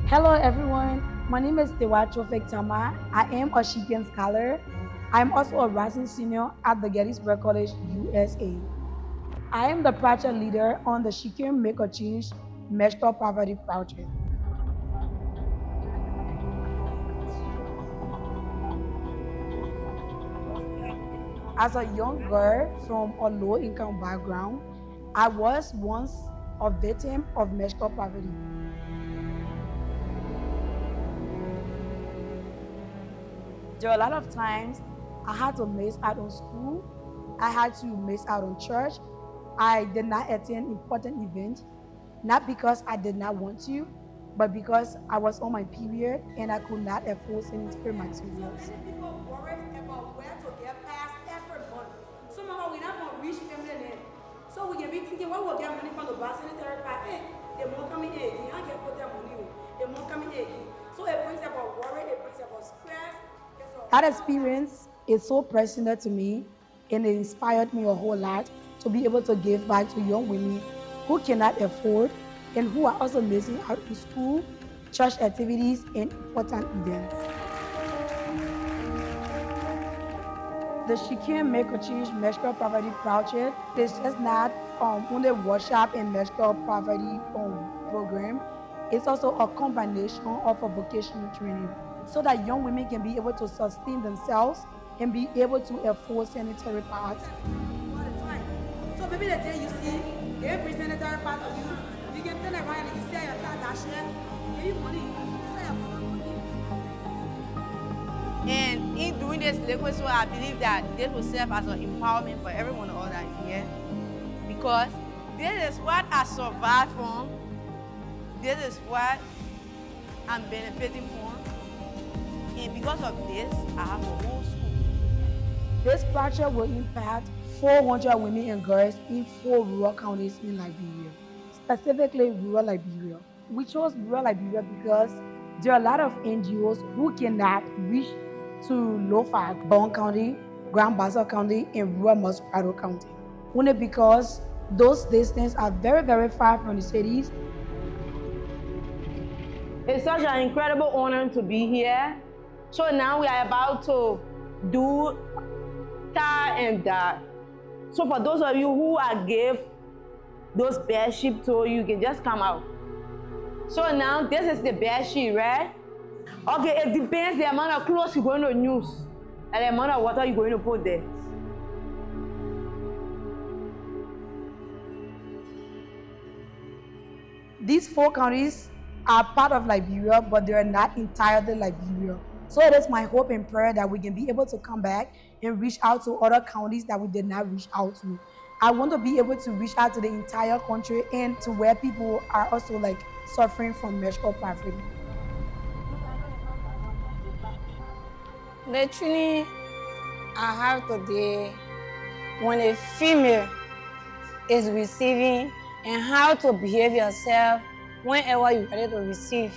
Hello everyone, my name is Tewacho Tama. I am a Shipian scholar. I am also a rising senior at the Gettysburg College, USA. I am the project leader on the Shipian Make a Change Menstrual Poverty Project. As a young girl from a low-income background, I was once a victim of menstrual poverty. There are a lot of times I had to miss out on school. I had to miss out on church. I did not attend important events, not because I did not want to, but because I was on my period and I could not afford sanitary materials. Many people worry about where to get past every month. Somehow we're not going to reach family name. So we can be thinking, what will get money from the buy sanitary pad? Hey, they won't come in again. I get put their money. They won't come in again. So it brings about worry, it brings about stress. That experience is so personal to me and it inspired me a whole lot to be able to give back to young women who cannot afford and who are also missing out in school, church activities, and important events. The She Can Make a Change Menstrual Poverty Project is just not only a workshop and menstrual poverty program. It's also a combination of a vocational training so that young women can be able to sustain themselves and be able to afford sanitary pads. All the time. So maybe the day you see they bring sanitary pad of you, you can turn around and you say your card dash here, give you money. You say your money. And in doing this liquid, so I believe that this will serve as an empowerment for everyone all that here. Because this is what I survived from. This is what I'm benefiting from. And because of this, I have a whole school. This project will impact 400 women and girls in 4 rural counties in Liberia, specifically rural Liberia. We chose rural Liberia because there are a lot of NGOs who cannot reach to Lofa, Bon County, Grand Bassa County, and rural Menstrual County. Only because those distances are very, very far from the cities. It's such an incredible honor to be here. So now we are about to do that and that. So for those of you who I gave those bed sheet to, you can just come out. So now this is the bed sheet, right? Okay, it depends the amount of clothes you're going to use and the amount of water you're going to put there. These 4 counties are part of Liberia, but they are not entirely Liberia. So it is my hope and prayer that we can be able to come back and reach out to other counties that we did not reach out to. I want to be able to reach out to the entire country and to where people are also suffering from menstrual poverty. The training I have today, when a female is receiving and how to behave yourself whenever you're ready to receive.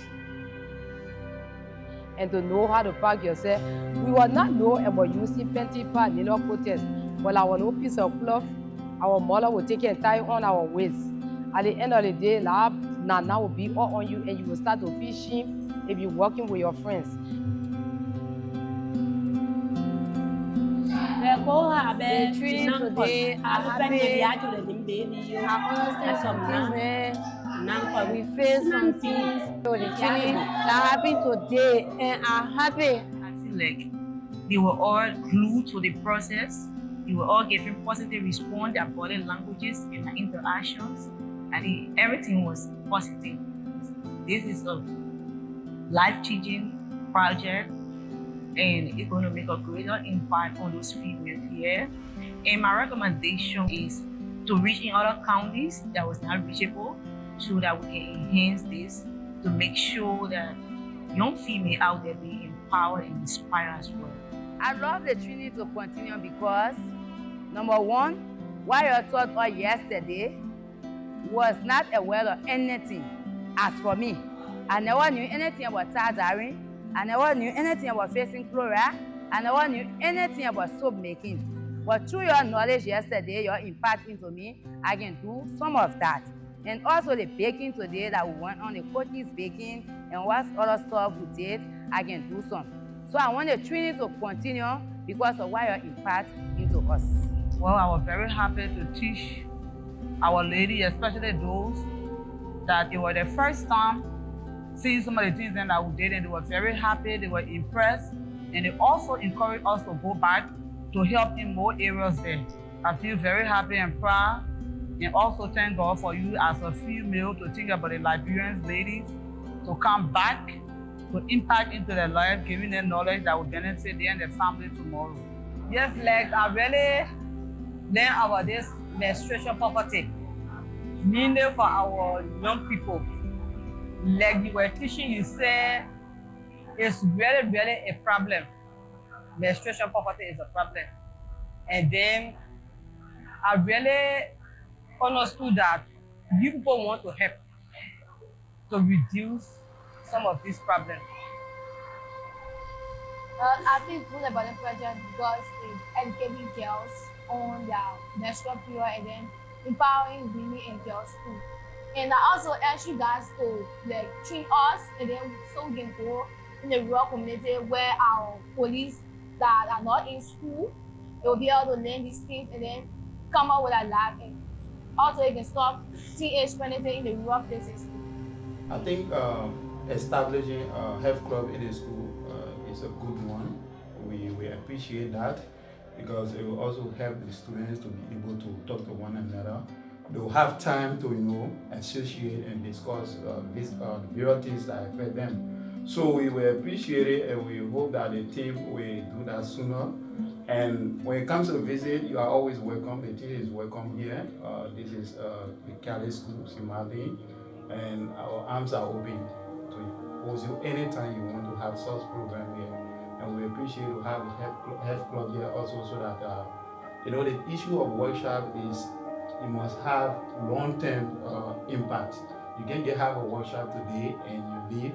And to know how to pack yourself. We will not know about using panty pad in our protest, but our no piece of cloth, our mother will take it and tie on our waist. At the end of the day, Nana will be all on you and you will start to feel shame if you're working with your friends. The training today, I'm happy. We face some things with the training that happened today, and I'm happy. I feel like they were all glued to the process. They were all giving positive response, their body languages and their interactions. I think everything was positive. This is a life-changing project and it's going to make a greater impact on those females here. And my recommendation is to reach in other counties that was not reachable so that we can enhance this to make sure that young females out there be empowered and inspired as well. I love the training to continue because, number one, what you taught us yesterday was not aware of anything. As for me, I never knew anything about tartaring. I never knew anything about facing chloride. I never knew anything about soap making. But through your knowledge yesterday, your impact into me, I can do some of that. And also the baking today that we went on, the cookies baking, and what other stuff we did, I can do some. So I want the training to continue because of what your impact into us. Well, I was very happy to teach our ladies, especially those that it was the first time seeing some of the things that we did, and they were very happy, they were impressed, and they also encouraged us to go back to help in more areas there. I feel very happy and proud, and also thank God for you as a female to think about the Liberian ladies, to come back, to impact into their life, giving them knowledge that will benefit them and their family tomorrow. Yes, like I really learned about this menstruation poverty, meaning for our young people. Like you were teaching, you said it's really, really a problem. Menstruation poverty is a problem. And then I really understood that you people want to help to reduce some of these problems. I think Full Body Project because it's educating girls on their menstrual period and then empowering women and girls too. And I also ask you guys to like train us and then so we can go in the rural community where our police that are not in school, they will be able to learn these things and then come up with a lab and also you can stop teenage pregnancy in the rural places too. I think establishing a health club in the school is a good one. We appreciate that because it will also help the students to be able to talk to one another. They will have time to associate and discuss these various things that affect them. So we will appreciate it and we hope that the team will do that sooner. And when it comes to visit, you are always welcome. The team is welcome here. This is the Cali School, Simali, and our arms are open to host you anytime you want to have such program here. And we appreciate to have a health club here also so that the issue of workshop is you must have long-term impact. You can't have a workshop today and you leave,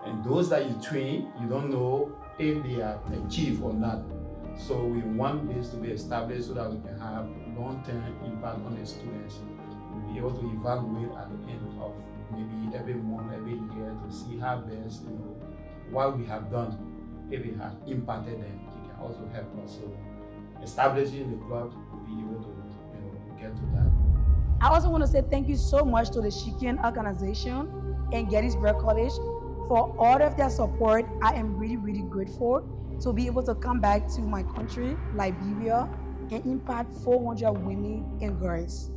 and those that you train, you don't know if they are achieved or not. So we want this to be established so that we can have long-term impact on the students. We'll be able to evaluate at the end of maybe every month, every year to see how best, what we have done. If we have impacted them, it can also help us. So establishing the club will be able to get to that. I also want to say thank you so much to the Chicken organization and Gettysburg College for all of their support. I am really, really grateful to be able to come back to my country, Liberia, and impact 400 women and girls.